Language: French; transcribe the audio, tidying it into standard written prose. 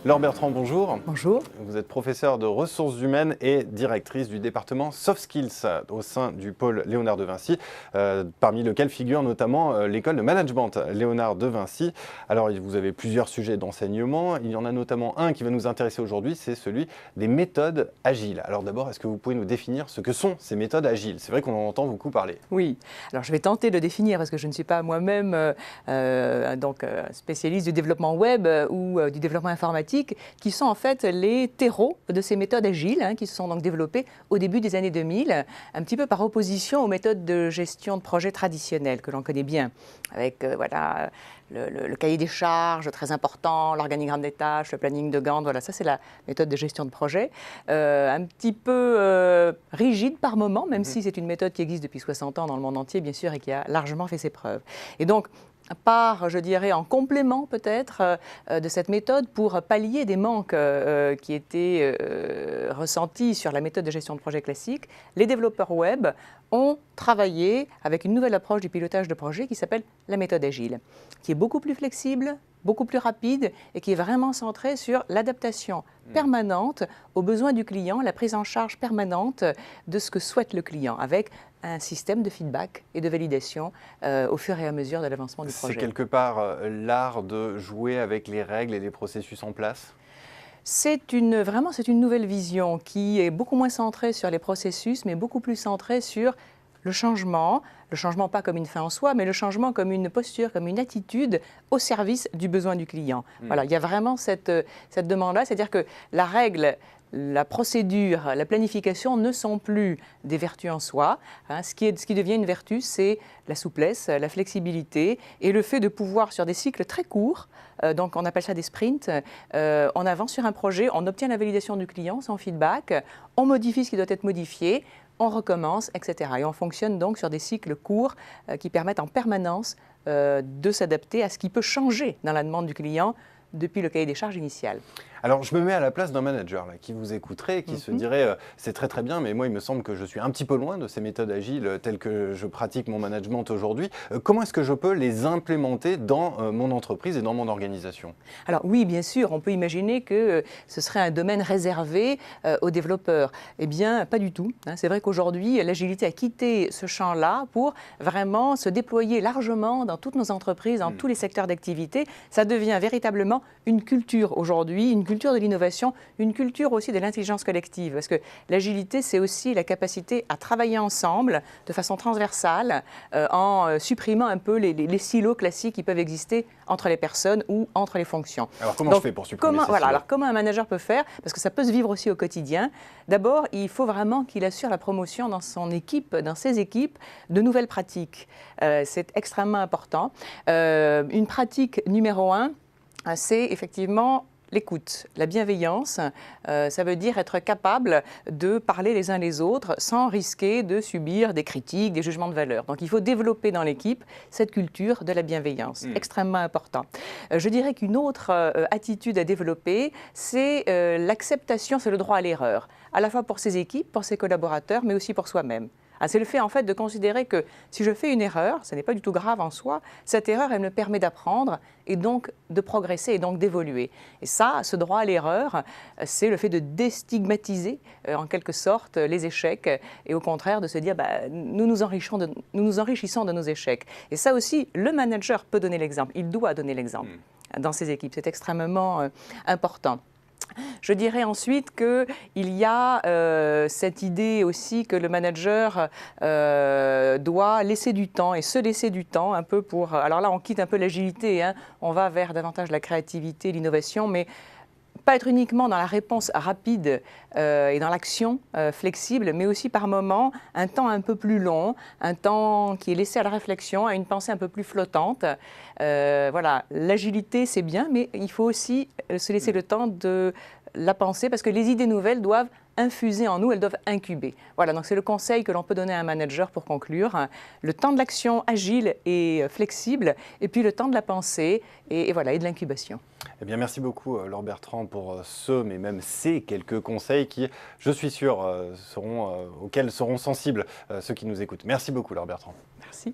Laure Bertrand, bonjour. Bonjour. Vous êtes professeure de ressources humaines et directrice du département Soft Skills au sein du pôle Léonard de Vinci, parmi lequel figure notamment l'école de management Léonard de Vinci. Alors, vous avez plusieurs sujets d'enseignement. Il y en a notamment un qui va nous intéresser aujourd'hui, c'est celui des méthodes agiles. Alors d'abord, est-ce que vous pouvez nous définir ce que sont ces méthodes agiles? C'est vrai qu'on en entend beaucoup parler. Oui, alors je vais tenter de définir parce que je ne suis pas moi-même spécialiste du développement web ou du développement informatique, qui sont en fait les terreaux de ces méthodes agiles qui se sont donc développées au début des années 2000, un petit peu par opposition aux méthodes de gestion de projet traditionnelles que l'on connaît bien, avec le cahier des charges très important, l'organigramme des tâches, le planning de Gantt, voilà, ça c'est la méthode de gestion de projet, un petit peu rigide par moment, même si c'est une méthode qui existe depuis 60 ans dans le monde entier, bien sûr, et qui a largement fait ses preuves. Et donc, part, je dirais, en complément peut-être de cette méthode pour pallier des manques qui étaient ressentis sur la méthode de gestion de projet classique, les développeurs web ont travaillé avec une nouvelle approche du pilotage de projet qui s'appelle la méthode agile, qui est beaucoup plus flexible, beaucoup plus rapide et qui est vraiment centrée sur l'adaptation permanente aux besoins du client, la prise en charge permanente de ce que souhaite le client, avec un système de feedback et de validation au fur et à mesure de l'avancement du projet. C'est quelque part l'art de jouer avec les règles et les processus en place? C'est une nouvelle vision qui est beaucoup moins centrée sur les processus, mais beaucoup plus centrée sur le changement pas comme une fin en soi, mais le changement comme une posture, comme une attitude au service du besoin du client. Voilà, il y a vraiment cette demande-là, c'est-à-dire que la règle, la procédure, la planification ne sont plus des vertus en soi. Ce qui devient une vertu, c'est la souplesse, la flexibilité et le fait de pouvoir, sur des cycles très courts, donc on appelle ça des sprints, on avance sur un projet, on obtient la validation du client, son feedback, on modifie ce qui doit être modifié, on recommence, etc. Et on fonctionne donc sur des cycles courts qui permettent en permanence de s'adapter à ce qui peut changer dans la demande du client depuis le cahier des charges initial. Alors, je me mets à la place d'un manager là, qui vous écouterait, qui se dirait c'est très très bien, mais moi il me semble que je suis un petit peu loin de ces méthodes agiles telles que je pratique mon management aujourd'hui. Comment est-ce que je peux les implémenter dans mon entreprise et dans mon organisation? Alors oui, bien sûr, on peut imaginer que ce serait un domaine réservé aux développeurs. Eh bien, pas du tout. C'est vrai qu'aujourd'hui, l'agilité a quitté ce champ-là pour vraiment se déployer largement dans toutes nos entreprises, dans tous les secteurs d'activité. Ça devient véritablement une culture aujourd'hui, une culture de l'innovation, une culture aussi de l'intelligence collective. Parce que l'agilité, c'est aussi la capacité à travailler ensemble de façon transversale en supprimant un peu les silos classiques qui peuvent exister entre les personnes ou entre les fonctions. Alors comment je fais pour supprimer ces silos? Alors comment un manager peut faire? Parce que ça peut se vivre aussi au quotidien. D'abord, il faut vraiment qu'il assure la promotion dans son équipe, dans ses équipes, de nouvelles pratiques. C'est extrêmement important. Une pratique numéro 1, c'est effectivement l'écoute, la bienveillance. Ça veut dire être capable de parler les uns les autres sans risquer de subir des critiques, des jugements de valeur. Donc il faut développer dans l'équipe cette culture de la bienveillance, extrêmement important. Je dirais qu'une autre attitude à développer, c'est l'acceptation, c'est le droit à l'erreur, à la fois pour ses équipes, pour ses collaborateurs, mais aussi pour soi-même. C'est le fait en fait de considérer que si je fais une erreur, ce n'est pas du tout grave en soi, cette erreur elle me permet d'apprendre et donc de progresser et donc d'évoluer. Et ça, ce droit à l'erreur, c'est le fait de déstigmatiser en quelque sorte les échecs et au contraire de se dire nous nous enrichissons de nos échecs. Et ça aussi, le manager peut donner l'exemple, il doit donner l'exemple dans ses équipes, c'est extrêmement important. Je dirais ensuite qu'il y a cette idée aussi que le manager doit laisser du temps et se laisser du temps un peu pour... Alors là, on quitte un peu l'agilité, on va vers davantage la créativité, l'innovation, mais pas être uniquement dans la réponse rapide et dans l'action flexible, mais aussi par moments un temps un peu plus long, un temps qui est laissé à la réflexion, à une pensée un peu plus flottante. Voilà, l'agilité c'est bien, mais il faut aussi se laisser le temps de la penser parce que les idées nouvelles doivent infuser en nous, elles doivent incuber. Voilà, donc c'est le conseil que l'on peut donner à un manager pour conclure. Le temps de l'action agile et flexible, et puis le temps de la pensée et voilà, et de l'incubation. Eh bien, merci beaucoup, Laure Bertrand, pour mais même ces quelques conseils qui, je suis sûr, auxquels seront sensibles ceux qui nous écoutent. Merci beaucoup, Laure Bertrand. Merci.